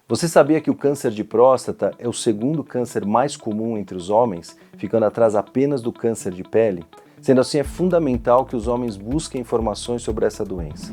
Você sabia que o câncer de próstata é o segundo câncer mais comum entre os homens, ficando atrás apenas do câncer de pele? Sendo assim, é fundamental que os homens busquem informações sobre essa doença.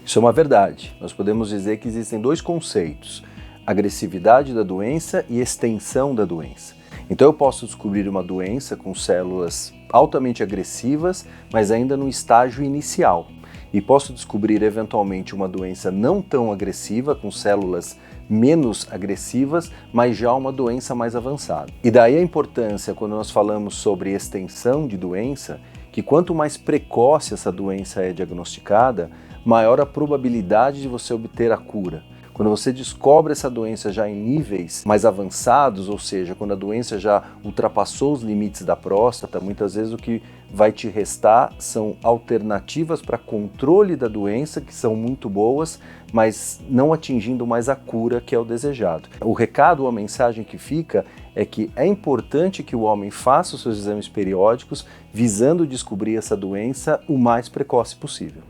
Isso é uma verdade. Nós podemos dizer que existem dois conceitos: agressividade da doença e extensão da doença. Então eu posso descobrir uma doença com células altamente agressivas, mas ainda no estágio inicial. E posso descobrir eventualmente uma doença não tão agressiva, com células menos agressivas, mas já uma doença mais avançada. E daí a importância, quando nós falamos sobre extensão de doença, que quanto mais precoce essa doença é diagnosticada, maior a probabilidade de você obter a cura. Quando você descobre essa doença já em níveis mais avançados, ou seja, quando a doença já ultrapassou os limites da próstata, muitas vezes o que vai te restar são alternativas para controle da doença, que são muito boas, mas não atingindo mais a cura que é o desejado. O recado ou a mensagem que fica é que é importante que o homem faça os seus exames periódicos, visando descobrir essa doença o mais precoce possível.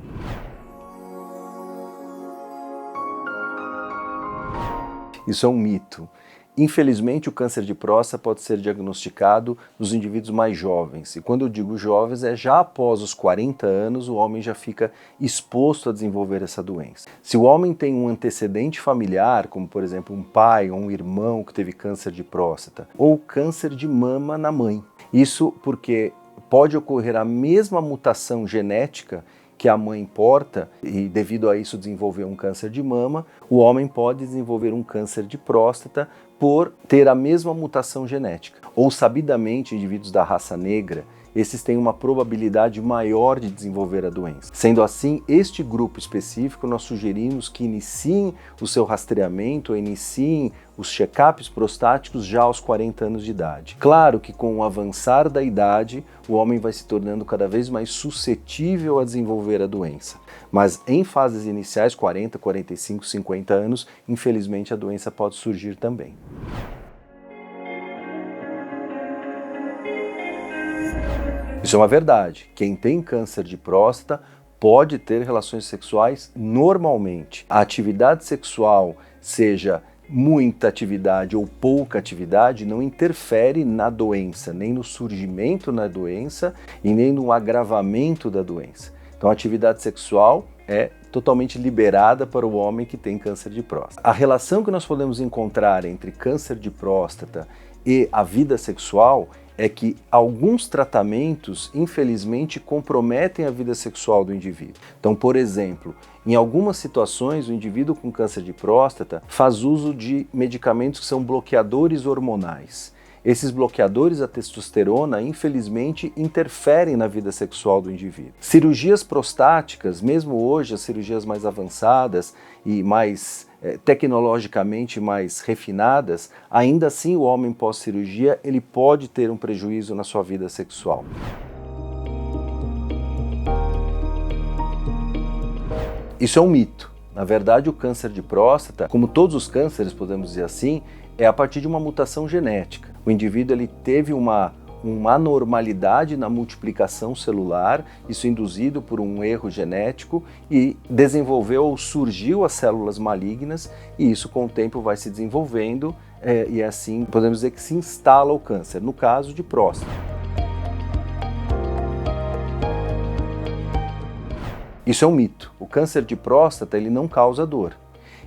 Isso é um mito. Infelizmente, o câncer de próstata pode ser diagnosticado nos indivíduos mais jovens. E quando eu digo jovens, é já após os 40 anos, o homem já fica exposto a desenvolver essa doença. Se o homem tem um antecedente familiar, como por exemplo um pai ou um irmão que teve câncer de próstata, ou câncer de mama na mãe. Isso porque pode ocorrer a mesma mutação genética que a mãe porta, e devido a isso desenvolver um câncer de mama, o homem pode desenvolver um câncer de próstata por ter a mesma mutação genética. Ou sabidamente, indivíduos da raça negra, esses têm uma probabilidade maior de desenvolver a doença. Sendo assim, este grupo específico, nós sugerimos que iniciem o seu rastreamento, ou iniciem os check-ups prostáticos já aos 40 anos de idade. Claro que com o avançar da idade, o homem vai se tornando cada vez mais suscetível a desenvolver a doença. Mas em fases iniciais, 40, 45, 50 anos, infelizmente a doença pode surgir também. Isso é uma verdade. Quem tem câncer de próstata pode ter relações sexuais normalmente. A atividade sexual, seja muita atividade ou pouca atividade, não interfere na doença, nem no surgimento da doença e nem no agravamento da doença. Então a atividade sexual é totalmente liberada para o homem que tem câncer de próstata. A relação que nós podemos encontrar entre câncer de próstata e a vida sexual é que alguns tratamentos, infelizmente, comprometem a vida sexual do indivíduo. Então, por exemplo, em algumas situações, o indivíduo com câncer de próstata faz uso de medicamentos que são bloqueadores hormonais. Esses bloqueadores da testosterona, infelizmente, interferem na vida sexual do indivíduo. Cirurgias prostáticas, mesmo hoje as cirurgias mais avançadas e mais tecnologicamente mais refinadas, ainda assim o homem pós-cirurgia ele pode ter um prejuízo na sua vida sexual. Isso é um mito. Na verdade, o câncer de próstata, como todos os cânceres, podemos dizer assim, é a partir de uma mutação genética. O indivíduo ele teve uma anormalidade na multiplicação celular, isso induzido por um erro genético, e desenvolveu ou surgiu as células malignas, e isso com o tempo vai se desenvolvendo e assim podemos dizer que se instala o câncer, no caso de próstata. Isso é um mito. O câncer de próstata ele não causa dor.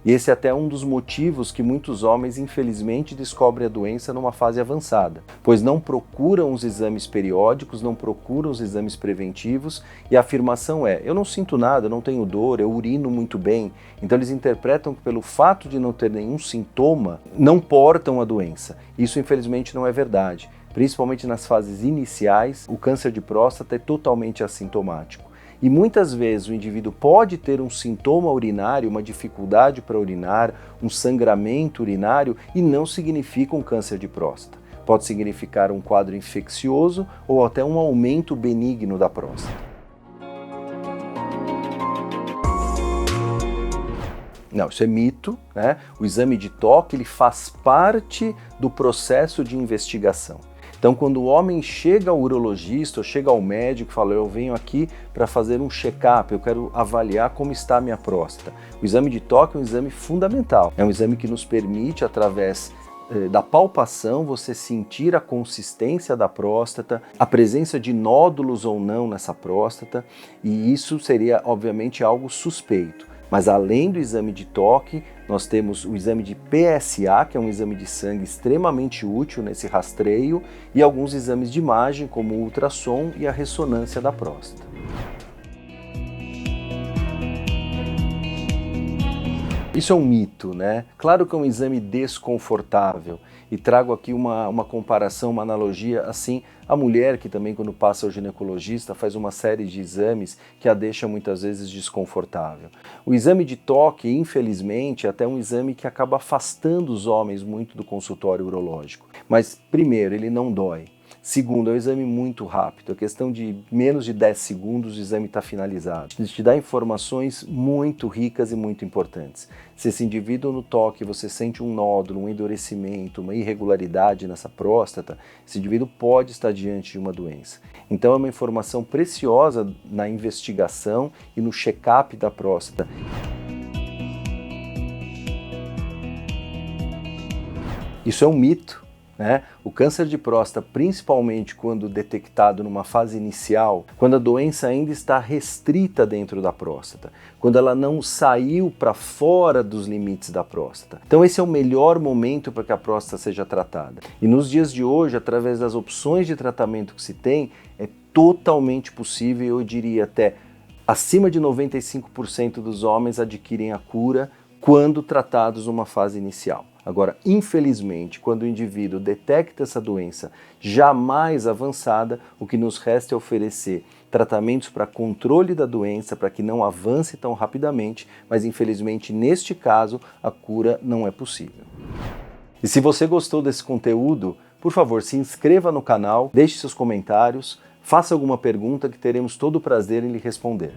E esse é até um dos motivos que muitos homens, infelizmente, descobrem a doença numa fase avançada, pois não procuram os exames periódicos, não procuram os exames preventivos, e a afirmação é: eu não sinto nada, eu não tenho dor, eu urino muito bem. Então eles interpretam que pelo fato de não ter nenhum sintoma, não portam a doença. Isso, infelizmente, não é verdade. Principalmente nas fases iniciais, o câncer de próstata é totalmente assintomático. E muitas vezes o indivíduo pode ter um sintoma urinário, uma dificuldade para urinar, um sangramento urinário, e não significa um câncer de próstata. Pode significar um quadro infeccioso ou até um aumento benigno da próstata. Não, isso é mito, né? O exame de toque ele faz parte do processo de investigação. Então, quando o homem chega ao urologista ou chega ao médico e fala, eu venho aqui para fazer um check-up, eu quero avaliar como está a minha próstata. O exame de toque é um exame fundamental, é um exame que nos permite, através da palpação, você sentir a consistência da próstata, a presença de nódulos ou não nessa próstata, e isso seria, obviamente, algo suspeito. Mas além do exame de toque, nós temos o exame de PSA, que é um exame de sangue extremamente útil nesse rastreio, e alguns exames de imagem, como o ultrassom e a ressonância da próstata. Isso é um mito, né? Claro que é um exame desconfortável, e trago aqui uma comparação, uma analogia, assim, a mulher que também quando passa ao ginecologista faz uma série de exames que a deixa muitas vezes desconfortável. O exame de toque, infelizmente, é até um exame que acaba afastando os homens muito do consultório urológico. Mas, primeiro, ele não dói. Segundo, é um exame muito rápido, a questão de menos de 10 segundos o exame está finalizado. Ele te dá informações muito ricas e muito importantes. Se esse indivíduo no toque você sente um nódulo, um endurecimento, uma irregularidade nessa próstata, esse indivíduo pode estar diante de uma doença. Então é uma informação preciosa na investigação e no check-up da próstata. Isso é um mito. O câncer de próstata, principalmente quando detectado numa fase inicial, quando a doença ainda está restrita dentro da próstata, quando ela não saiu para fora dos limites da próstata. Então esse é o melhor momento para que a próstata seja tratada. E nos dias de hoje, através das opções de tratamento que se tem, é totalmente possível, eu diria até acima de 95% dos homens adquirem a cura quando tratados numa fase inicial. Agora, infelizmente, quando o indivíduo detecta essa doença já mais avançada, o que nos resta é oferecer tratamentos para controle da doença, para que não avance tão rapidamente, mas infelizmente, neste caso, a cura não é possível. E se você gostou desse conteúdo, por favor, se inscreva no canal, deixe seus comentários, faça alguma pergunta que teremos todo o prazer em lhe responder.